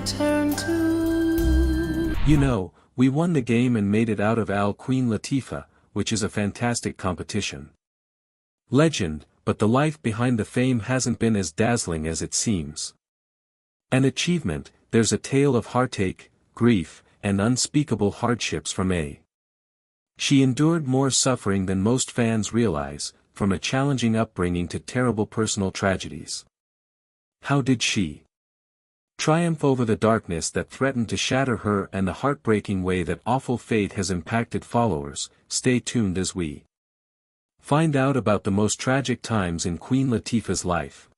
turn to. You know, we won the game and made it out of Queen Latifah, which is a fantastic competition. Legend, but the life behind the fame hasn't been as dazzling as it seems. An achievement, there's a tale of heartache, grief, and unspeakable hardships from A. She endured more suffering than most fans realize, from a challenging upbringing to terrible personal tragedies. How did she triumph over the darkness that threatened to shatter her and the heartbreaking way that awful fate has impacted followers? Stay tuned as we find out about the most tragic times in Queen Latifah's life.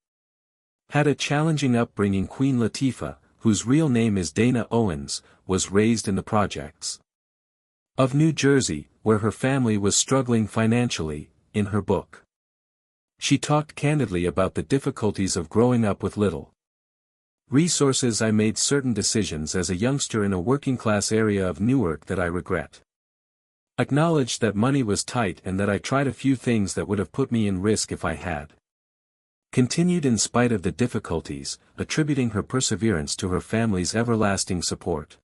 Had a challenging upbringing. Queen Latifah, whose real name is Dana Owens, was raised in the projects of New Jersey, where her family was struggling financially. In her book, she talked candidly about the difficulties of growing up with little resources. I made certain decisions as a youngster in a working-class area of Newark that I regret. Acknowledged that money was tight and that I tried a few things that would have put me in risk if I had continued in spite of the difficulties, attributing her perseverance to her family's everlasting support.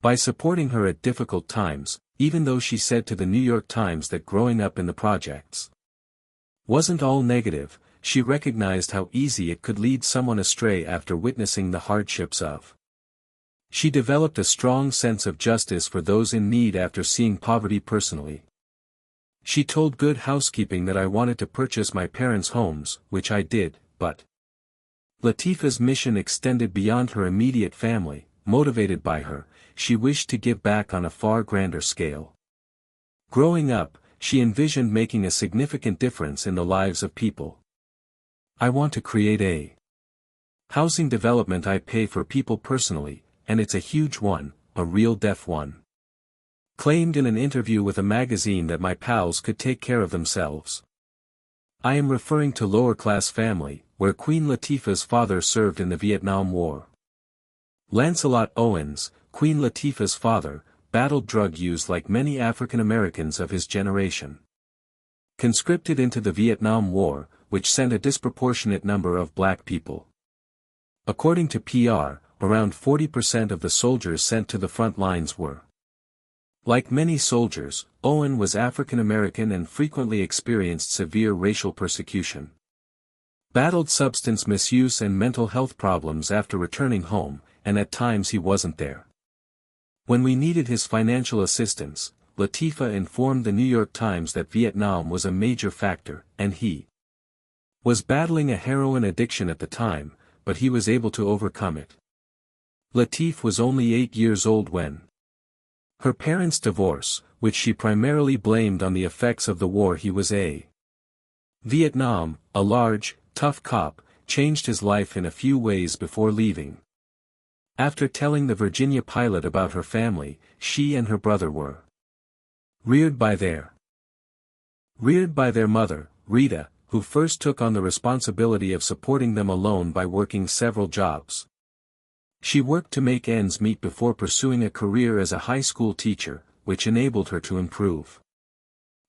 By supporting her at difficult times, even though she said to the New York Times that growing up in the projects wasn't all negative, she recognized how easy it could lead someone astray after witnessing the hardships of. She developed a strong sense of justice for those in need after seeing poverty personally. She told Good Housekeeping that I wanted to purchase my parents' homes, which I did, but Latifah's mission extended beyond her immediate family. Motivated by her, she wished to give back on a far grander scale. Growing up, she envisioned making a significant difference in the lives of people. I want to create a housing development I pay for people personally, and it's a huge one, a real deaf one. Claimed in an interview with a magazine that my pals could take care of themselves. I am referring to lower-class family, where Queen Latifah's father served in the Vietnam War. Lancelot Owens, Queen Latifah's father, battled drug use like many African Americans of his generation. Conscripted into the Vietnam War, which sent a disproportionate number of black people. According to PR, around 40% of the soldiers sent to the front lines were. Like many soldiers, Owen was African American and frequently experienced severe racial persecution. Battled substance misuse and mental health problems after returning home, and at times he wasn't there. When we needed his financial assistance, Latifah informed the New York Times that Vietnam was a major factor, and he was battling a heroin addiction at the time, but he was able to overcome it. Latifah was only 8 years old when her parents' divorce, which she primarily blamed on the effects of the war. He was a Vietnam, a large, tough cop, changed his life in a few ways before leaving. After telling the Virginia pilot about her family, she and her brother were reared by their mother, Rita, who first took on the responsibility of supporting them alone by working several jobs. She worked to make ends meet before pursuing a career as a high school teacher, which enabled her to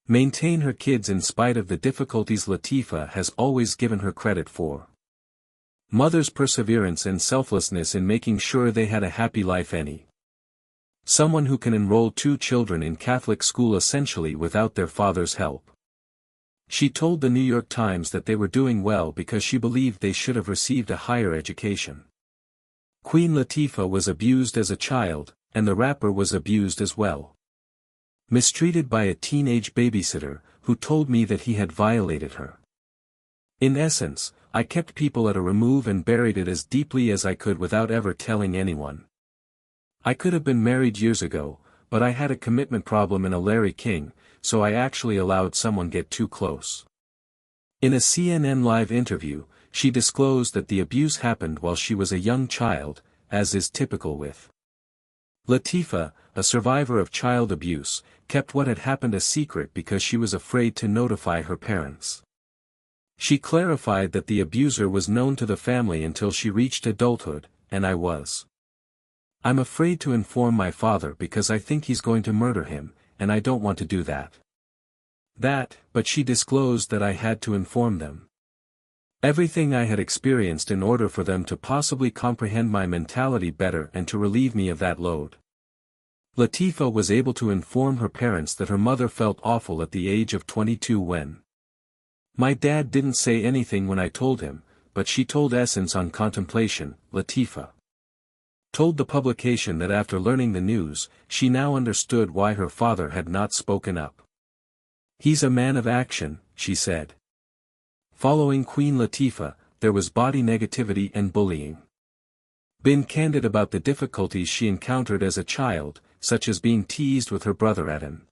maintain her kids in spite of the difficulties. Latifah has always given her credit for mother's perseverance and selflessness in making sure they had a happy life. Someone who can enroll 2 children in Catholic school essentially without their father's help. She told the New York Times that they were doing well because she believed they should have received a higher education. Queen Latifah was abused as a child, and the rapper was abused as well. Mistreated by a teenage babysitter, who told me that he had violated her. In essence, I kept people at a remove and buried it as deeply as I could without ever telling anyone. I could have been married years ago, but I had a commitment problem in a Larry King, so I actually allowed someone get too close. In a CNN Live interview, she disclosed that the abuse happened while she was a young child, as is typical with Latifah, a survivor of child abuse, kept what had happened a secret because she was afraid to notify her parents. She clarified that the abuser was known to the family until she reached adulthood, and I'm afraid to inform my father because I think he's going to murder him, and I don't want to do that. But she disclosed that I had to inform them. Everything I had experienced in order for them to possibly comprehend my mentality better and to relieve me of that load. Latifah was able to inform her parents that her mother felt awful at the age of 22 when. My dad didn't say anything when I told him, but she told Essence on Contemplation. Latifah told the publication that after learning the news, she now understood why her father had not spoken up. He's a man of action, she said. Following Queen Latifah, there was body negativity and bullying. Been candid about the difficulties she encountered as a child, such as being teased with her brother at an.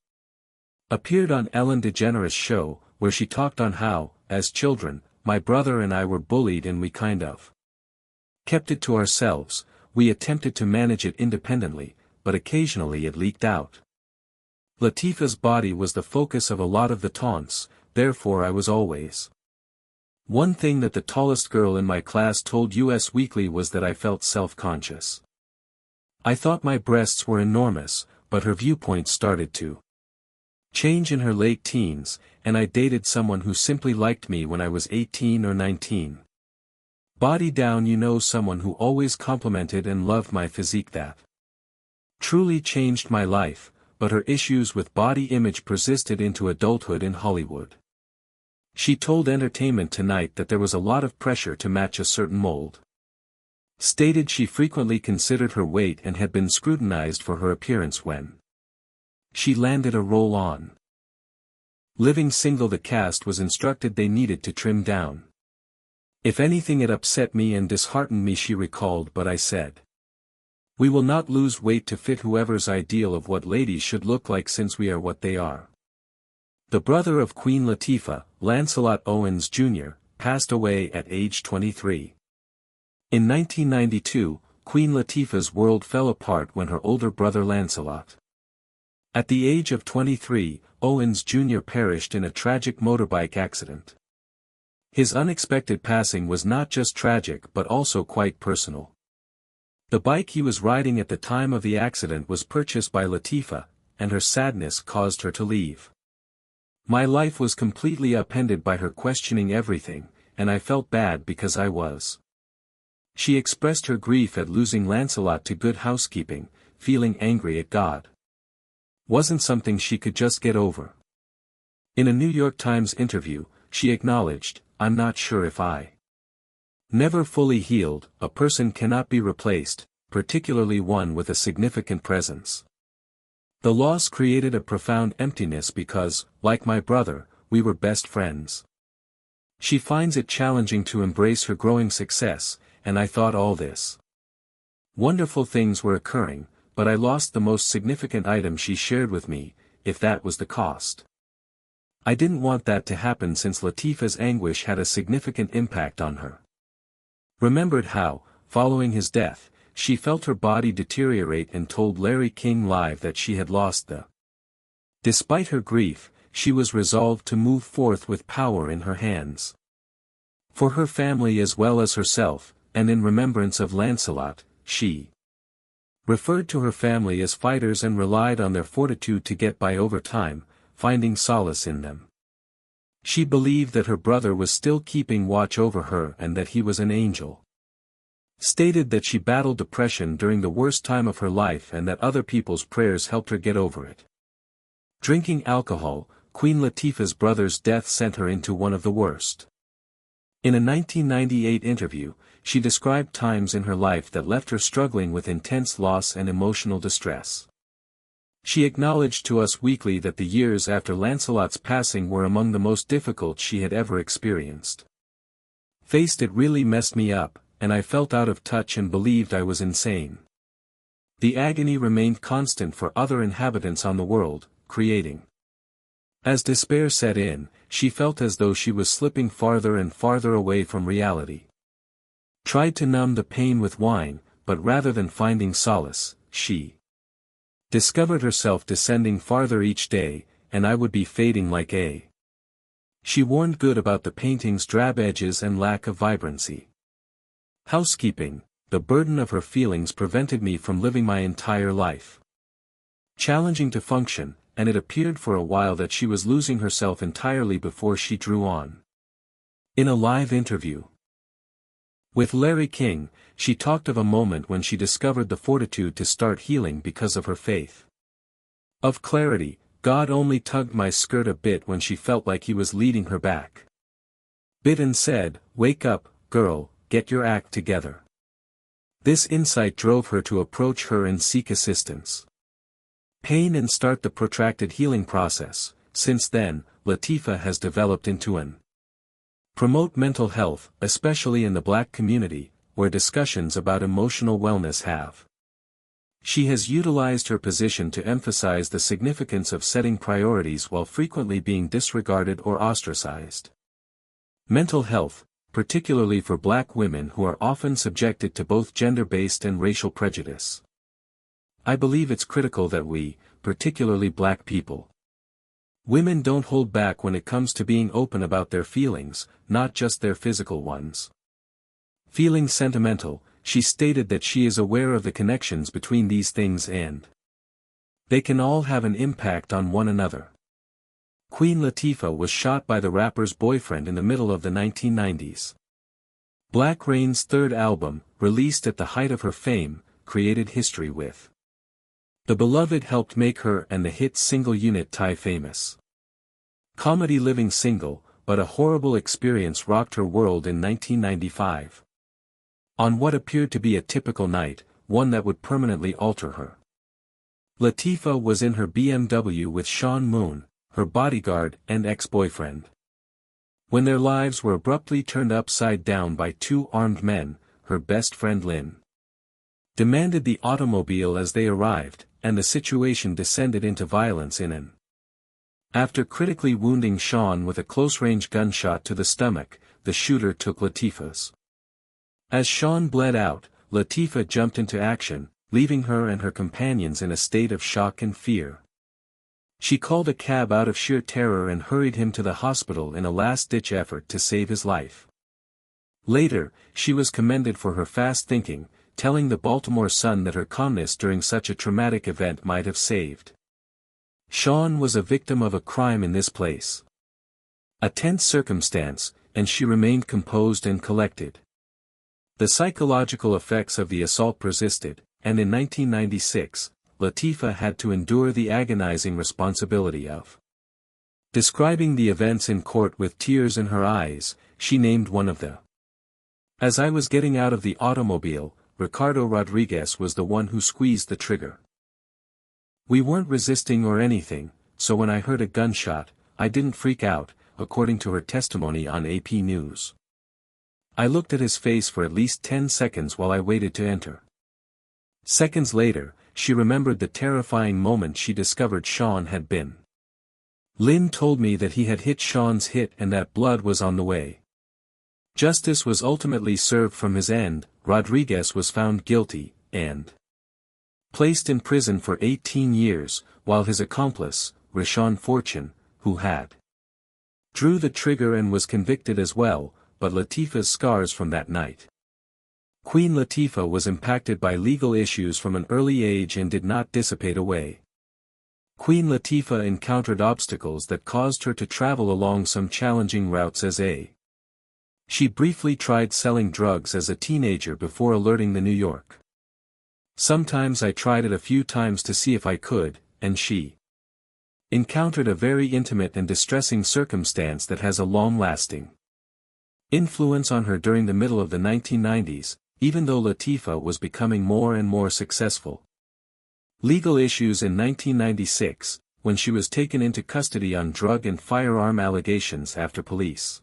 Appeared on Ellen DeGeneres' show, where she talked on how, as children, my brother and I were bullied and we kind of kept it to ourselves. We attempted to manage it independently, but occasionally it leaked out. Latifah's body was the focus of a lot of the taunts, therefore I was always. One thing that the tallest girl in my class told Us Weekly was that I felt self-conscious. I thought my breasts were enormous, but her viewpoint started to change in her late teens, and I dated someone who simply liked me when I was 18 or 19. Body down, you know, someone who always complimented and loved my physique. That truly changed my life, but her issues with body image persisted into adulthood in Hollywood. She told Entertainment Tonight that there was a lot of pressure to match a certain mold. Stated she frequently considered her weight and had been scrutinized for her appearance when she landed a role on Living Single. The cast was instructed they needed to trim down. If anything, it upset me and disheartened me, she recalled, but I said, we will not lose weight to fit whoever's ideal of what ladies should look like, since we are what they are. The brother of Queen Latifah, Lancelot Owens Jr., passed away at age 23. In 1992, Queen Latifah's world fell apart when her older brother Lancelot. At the age of 23, Owens Jr. perished in a tragic motorbike accident. His unexpected passing was not just tragic but also quite personal. The bike he was riding at the time of the accident was purchased by Latifah, and her sadness caused her to leave. My life was completely upended by her questioning everything, and I felt bad because I was. She expressed her grief at losing Lancelot to Good Housekeeping, feeling angry at God. Wasn't something she could just get over. In a New York Times interview, she acknowledged, I'm not sure if I. Never fully healed, a person cannot be replaced, particularly one with a significant presence. The loss created a profound emptiness because, like my brother, we were best friends. She finds it challenging to embrace her growing success, and I thought all this wonderful things were occurring, but I lost the most significant item she shared with me, if that was the cost. I didn't want that to happen, since Latifah's anguish had a significant impact on her. Remembered how, following his death, she felt her body deteriorate and told Larry King Live that she had lost the. Despite her grief, she was resolved to move forth with power in her hands. For her family as well as herself, and in remembrance of Lancelot, she referred to her family as fighters and relied on their fortitude to get by over time, finding solace in them. She believed that her brother was still keeping watch over her and that he was an angel. Stated that she battled depression during the worst time of her life and that other people's prayers helped her get over it. Drinking alcohol, Queen Latifah's brother's death sent her into one of the worst. In a 1998 interview, she described times in her life that left her struggling with intense loss and emotional distress. She acknowledged to Us Weekly that the years after Lancelot's passing were among the most difficult she had ever experienced. Faced, it really messed me up, and I felt out of touch and believed I was insane. The agony remained constant for other inhabitants on the world, creating. As despair set in, she felt as though she was slipping farther and farther away from reality. Tried to numb the pain with wine, but rather than finding solace, she discovered herself descending farther each day, and I would be fading like a. She warned Good about the painting's drab edges and lack of vibrancy. Housekeeping, the burden of her feelings prevented me from living my entire life. Challenging to function, and it appeared for a while that she was losing herself entirely before she drew on. In a live interview with Larry King, she talked of a moment when she discovered the fortitude to start healing because of her faith. Of clarity, God only tugged my skirt a bit when she felt like he was leading her back. Bit and said, "Wake up, girl, get your act together." This insight drove her to approach her and seek assistance. Pain and start the protracted healing process. Since then, Latifah has developed into an promote mental health, especially in the Black community, where discussions about emotional wellness have. She has utilized her position to emphasize the significance of setting priorities while frequently being disregarded or ostracized. Mental health, particularly for Black women who are often subjected to both gender-based and racial prejudice. I believe it's critical that we, particularly Black people, women don't hold back when it comes to being open about their feelings, not just their physical ones. Feeling sentimental, she stated that she is aware of the connections between these things and they can all have an impact on one another. Queen Latifah was shot by the rapper's boyfriend in the middle of the 1990s. Black Rain's third album, released at the height of her fame, created history with The Beloved helped make her and the hit single Unit Tie famous. Comedy Living Single, but a horrible experience rocked her world in 1995. On what appeared to be a typical night, one that would permanently alter her. Latifah was in her BMW with Sean Moon, her bodyguard and ex-boyfriend. When their lives were abruptly turned upside down by two armed men, her best friend Lynn demanded the automobile as they arrived, and the situation descended into violence in an after critically wounding Sean with a close-range gunshot to the stomach, the shooter took Latifah's. As Sean bled out, Latifah jumped into action, leaving her and her companions in a state of shock and fear. She called a cab out of sheer terror and hurried him to the hospital in a last-ditch effort to save his life. Later, she was commended for her fast thinking, telling the Baltimore Sun that her calmness during such a traumatic event might have saved. Sean was a victim of a crime in this place. A tense circumstance, and she remained composed and collected. The psychological effects of the assault persisted, and in 1996, Latifah had to endure the agonizing responsibility of describing the events in court with tears in her eyes. She named one of the As I was getting out of the automobile, Ricardo Rodriguez was the one who squeezed the trigger. We weren't resisting or anything, so when I heard a gunshot, I didn't freak out, according to her testimony on AP News. I looked at his face for at least 10 seconds while I waited to enter. Seconds later, she remembered the terrifying moment she discovered Sean had been. Lynn told me that he had hit Sean's hit and that blood was on the way. Justice was ultimately served from his end. Rodriguez was found guilty, and placed in prison for 18 years, while his accomplice, Rashawn Fortune, who had drew the trigger and was convicted as well, but Latifah's scars from that night. Queen Latifah was impacted by legal issues from an early age and did not dissipate away. Queen Latifah encountered obstacles that caused her to travel along some challenging routes as a She briefly tried selling drugs as a teenager before alerting the New York. Sometimes I tried it a few times to see if I could, and she encountered a very intimate and distressing circumstance that has a long-lasting influence on her during the middle of the 1990s, even though Latifah was becoming more and more successful. Legal issues in 1996, when she was taken into custody on drug and firearm allegations after police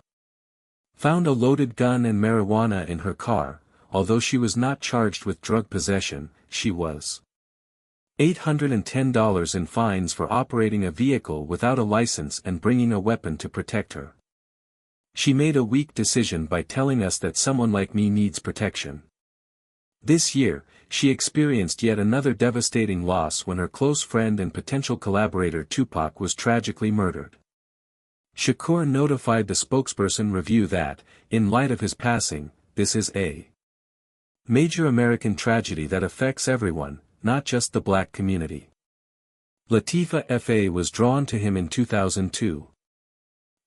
found a loaded gun and marijuana in her car. Although she was not charged with drug possession, she was $810 in fines for operating a vehicle without a license and bringing a weapon to protect her. She made a weak decision by telling us that someone like me needs protection. This year, she experienced yet another devastating loss when her close friend and potential collaborator Tupac was tragically murdered. Shakur notified the spokesperson Review that, in light of his passing, this is a major American tragedy that affects everyone, not just the Black community. Latifah F.A. was drawn to him in 2002.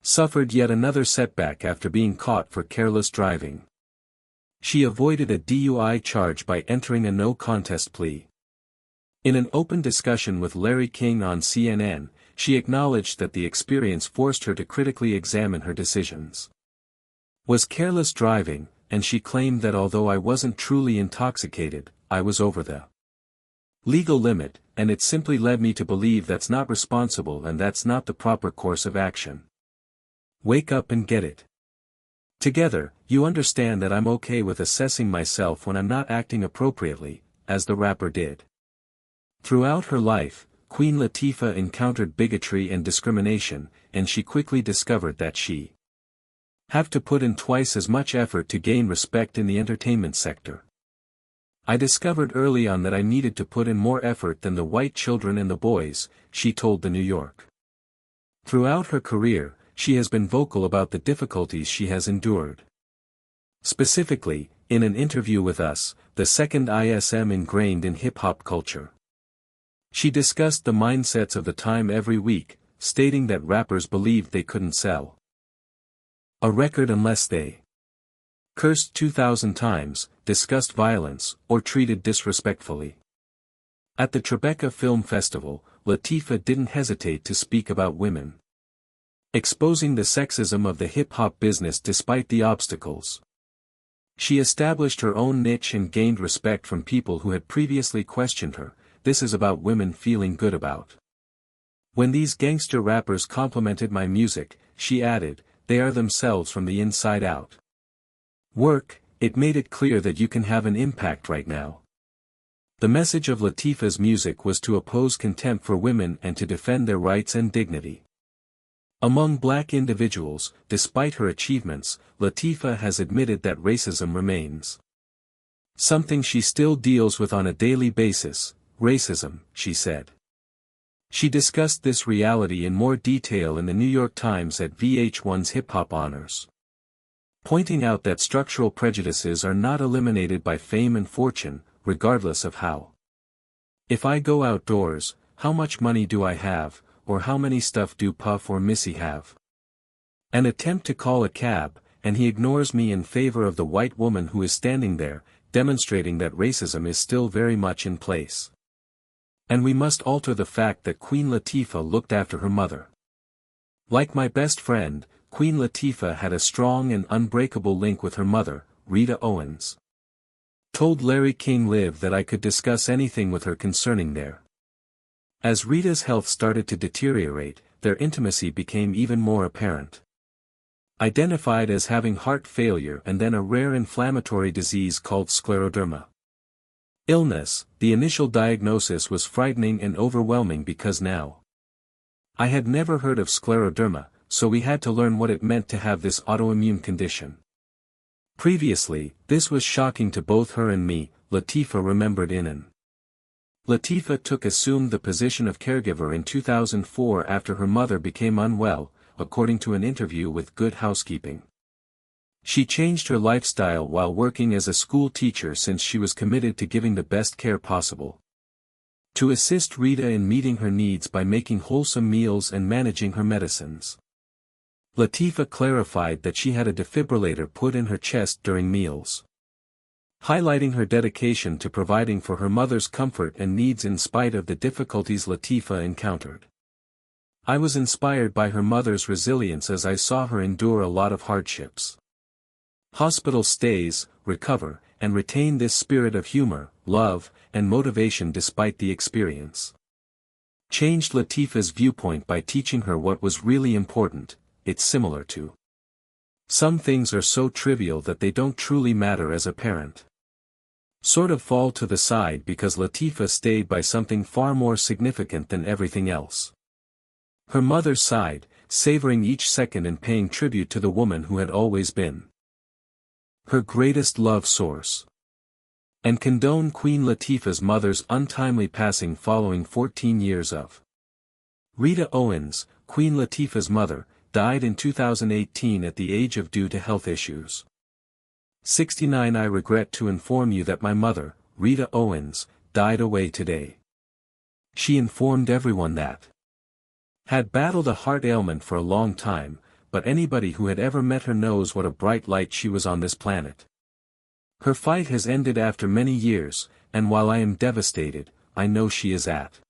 Suffered yet another setback after being caught for careless driving. She avoided a DUI charge by entering a no-contest plea. In an open discussion with Larry King on CNN, she acknowledged that the experience forced her to critically examine her decisions. Was careless driving, and she claimed that although I wasn't truly intoxicated, I was over the legal limit, and it simply led me to believe that's not responsible and that's not the proper course of action. Wake up and get it together. You understand that I'm okay with assessing myself when I'm not acting appropriately, as the rapper did. Throughout her life, Queen Latifah encountered bigotry and discrimination, and she quickly discovered that she have to put in twice as much effort to gain respect in the entertainment sector. I discovered early on that I needed to put in more effort than the white children and the boys, she told the New York. Throughout her career, she has been vocal about the difficulties she has endured. Specifically, in an interview with Us, the second ISM ingrained in hip-hop culture. She discussed the mindsets of the time every week, stating that rappers believed they couldn't sell a record unless they cursed 2,000 times, discussed violence, or treated disrespectfully. At the Tribeca Film Festival, Latifah didn't hesitate to speak about women, exposing the sexism of the hip-hop business despite the obstacles. She established her own niche and gained respect from people who had previously questioned her. This is about women feeling good about. When these gangster rappers complimented my music, she added, they are themselves from the inside out. Work, it made it clear that you can have an impact right now. The message of Latifah's music was to oppose contempt for women and to defend their rights and dignity. Among black individuals, despite her achievements, Latifah has admitted that racism remains something she still deals with on a daily basis. Racism, she said. She discussed this reality in more detail in the New York Times at VH1's Hip Hop Honors, pointing out that structural prejudices are not eliminated by fame and fortune, regardless of how. If I go outdoors, how much money do I have, or how many stuff do Puff or Missy have? An attempt to call a cab, and he ignores me in favor of the white woman who is standing there, demonstrating that racism is still very much in place. And we must alter the fact that Queen Latifah looked after her mother. Like my best friend, Queen Latifah had a strong and unbreakable link with her mother, Rita Owens. Told Larry King Live that I could discuss anything with her concerning their. As Rita's health started to deteriorate, their intimacy became even more apparent. Identified as having heart failure and then a rare inflammatory disease called scleroderma illness, the initial diagnosis was frightening and overwhelming because now I had never heard of scleroderma, so we had to learn what it meant to have this autoimmune condition. Previously, this was shocking to both her and me, Latifah remembered in an. Latifah assumed the position of caregiver in 2004 after her mother became unwell, according to an interview with Good Housekeeping. She changed her lifestyle while working as a school teacher since she was committed to giving the best care possible. To assist Rita in meeting her needs by making wholesome meals and managing her medicines. Latifah clarified that she had a defibrillator put in her chest during meals, highlighting her dedication to providing for her mother's comfort and needs in spite of the difficulties Latifah encountered. I was inspired by her mother's resilience as I saw her endure a lot of hardships. Hospital stays, recover, and retain this spirit of humor, love, and motivation despite the experience. Changed Latifah's viewpoint by teaching her what was really important. It's similar to. Some things are so trivial that they don't truly matter as a parent. Sort of fall to the side because Latifah stayed by something far more significant than everything else. Her mother sighed, savoring each second and paying tribute to the woman who had always been her greatest love source. And condone Queen Latifah's mother's untimely passing following 14 years of. Rita Owens, Queen Latifah's mother, died in 2018 at the age of due to health issues. 69. I regret to inform you that my mother, Rita Owens, died away today. She informed everyone that had battled a heart ailment for a long time, but anybody who had ever met her knows what a bright light she was on this planet. Her fight has ended after many years, and while I am devastated, I know she is at.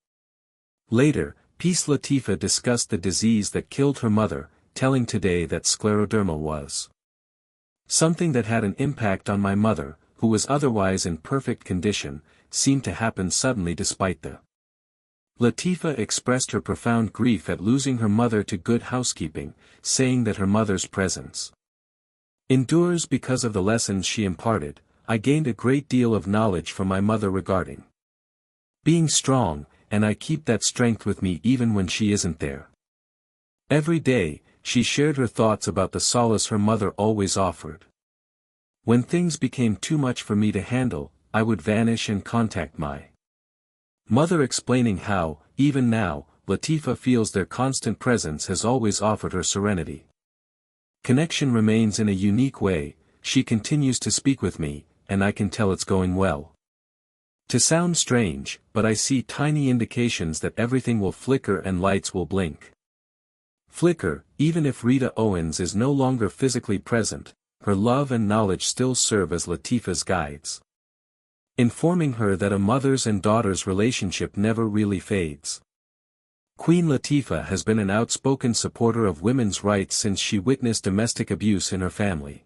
Later, Peace Latifah discussed the disease that killed her mother, telling Today that scleroderma was something that had an impact on my mother, who was otherwise in perfect condition, seemed to happen suddenly despite the. Latifah expressed her profound grief at losing her mother to good housekeeping, saying that her mother's presence endures because of the lessons she imparted. I gained a great deal of knowledge from my mother regarding being strong, and I keep that strength with me even when she isn't there. Every day, she shared her thoughts about the solace her mother always offered. When things became too much for me to handle, I would vanish and contact my mother, explaining how, even now, Latifah feels their constant presence has always offered her serenity. Connection remains in a unique way. She continues to speak with me, and I can tell it's going well. To sound strange, but I see tiny indications that everything will flicker and lights will blink. Flicker, even if Rita Owens is no longer physically present, her love and knowledge still serve as Latifah's guides, informing her that a mother's and daughter's relationship never really fades. Queen Latifah has been an outspoken supporter of women's rights since she witnessed domestic abuse in her family.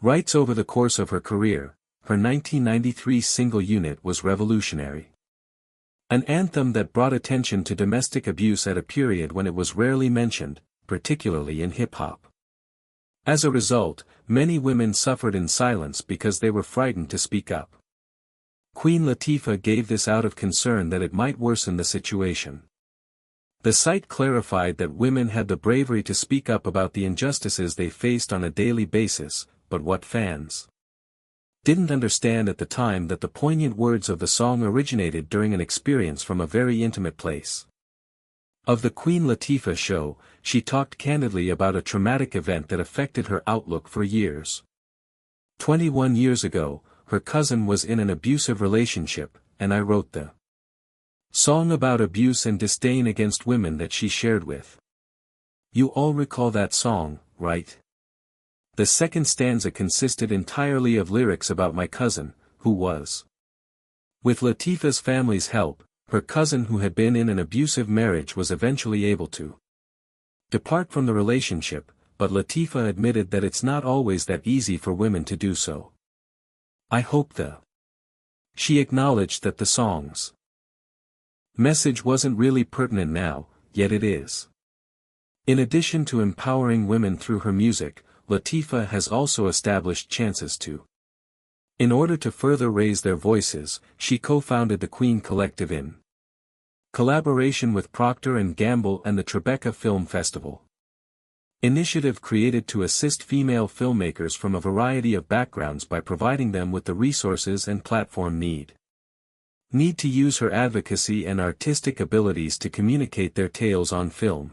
Rights over the course of her career, her 1993 single unit was revolutionary. An anthem that brought attention to domestic abuse at a period when it was rarely mentioned, particularly in hip-hop. As a result, many women suffered in silence because they were frightened to speak up. Queen Latifah gave this out of concern that it might worsen the situation. The site clarified that women had the bravery to speak up about the injustices they faced on a daily basis, but what fans didn't understand at the time that the poignant words of the song originated during an experience from a very intimate place. Of the Queen Latifah show, she talked candidly about a traumatic event that affected her outlook for years. 21 years ago, her cousin was in an abusive relationship, and I wrote the song about abuse and disdain against women that she shared with. You all recall that song, right? The second stanza consisted entirely of lyrics about my cousin, who was. With Latifah's family's help, her cousin who had been in an abusive marriage was eventually able to depart from the relationship, but Latifah admitted that it's not always that easy for women to do so. I hope she acknowledged that the song's message wasn't really pertinent now, yet it is. In addition to empowering women through her music, Latifah has also established chances to. In order to further raise their voices, she co-founded the Queen Collective in collaboration with Procter & Gamble and the Tribeca Film Festival. Initiative created to assist female filmmakers from a variety of backgrounds by providing them with the resources and platform need to use her advocacy and artistic abilities to communicate their tales on film.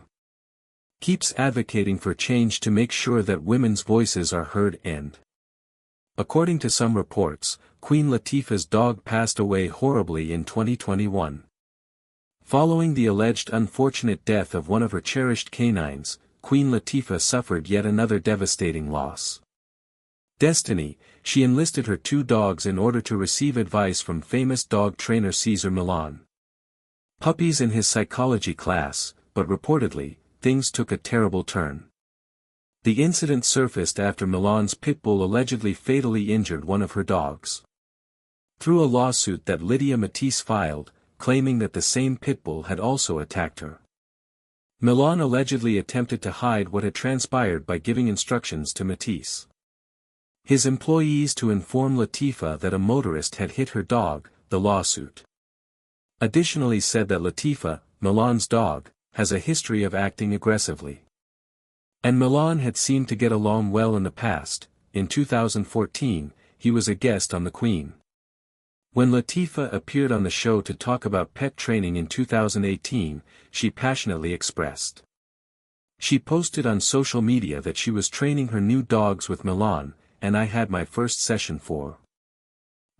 Keeps advocating for change to make sure that women's voices are heard and. According to some reports, Queen Latifah's dog passed away horribly in 2021. Following the alleged unfortunate death of one of her cherished canines, Queen Latifah suffered yet another devastating loss. Destiny, she enlisted her 2 dogs in order to receive advice from famous dog trainer Cesar Millan. Puppies in his psychology class, but reportedly, things took a terrible turn. The incident surfaced after Milan's pit bull allegedly fatally injured one of her dogs. Through a lawsuit that Lydia Matisse filed, claiming that the same pit bull had also attacked her. Milan allegedly attempted to hide what had transpired by giving instructions to Matisse, his employees, to inform Latifah that a motorist had hit her dog. The lawsuit additionally said that Latifah, Milan's dog, has a history of acting aggressively. And Milan had seemed to get along well in the past. In 2014, he was a guest on The Queen. When Latifah appeared on the show to talk about pet training in 2018, she passionately expressed. She posted on social media that she was training her new dogs with Milan, and I had my first session for.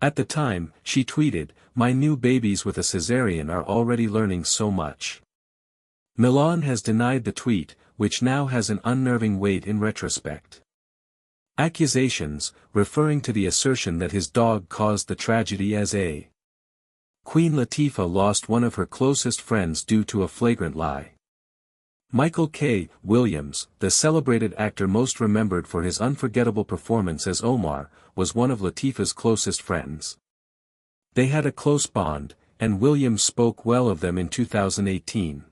At the time, she tweeted, "My new babies with a cesarean are already learning so much. Milan has denied the tweet, which now has an unnerving weight in retrospect. Accusations, referring to the assertion that his dog caused the tragedy as a Queen Latifah lost one of her closest friends due to a flagrant lie. Michael K. Williams, the celebrated actor most remembered for his unforgettable performance as Omar, was one of Latifah's closest friends. They had a close bond, and Williams spoke well of them in 2018.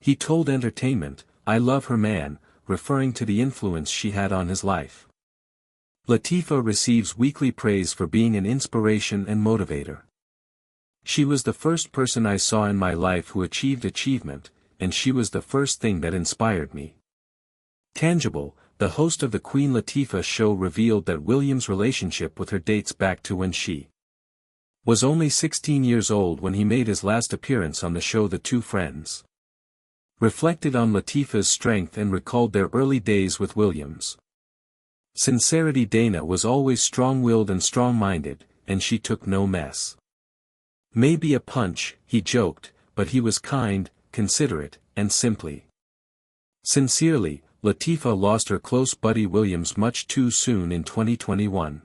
He told Entertainment, "I love her man," referring to the influence she had on his life. Latifah receives weekly praise for being an inspiration and motivator. "She was the first person I saw in my life who achieved achievement, and she was the first thing that inspired me." Tangible, the host of the Queen Latifah show, revealed that Williams' relationship with her dates back to when she was only 16 years old when he made his last appearance on the show. The two friends reflected on Latifah's strength and recalled their early days with Williams. "Sincerity, Dana was always strong-willed and strong-minded, and she took no mess. Maybe a punch," he joked, "but he was kind, considerate, and simply." Sincerely, Latifah lost her close buddy Williams much too soon in 2021.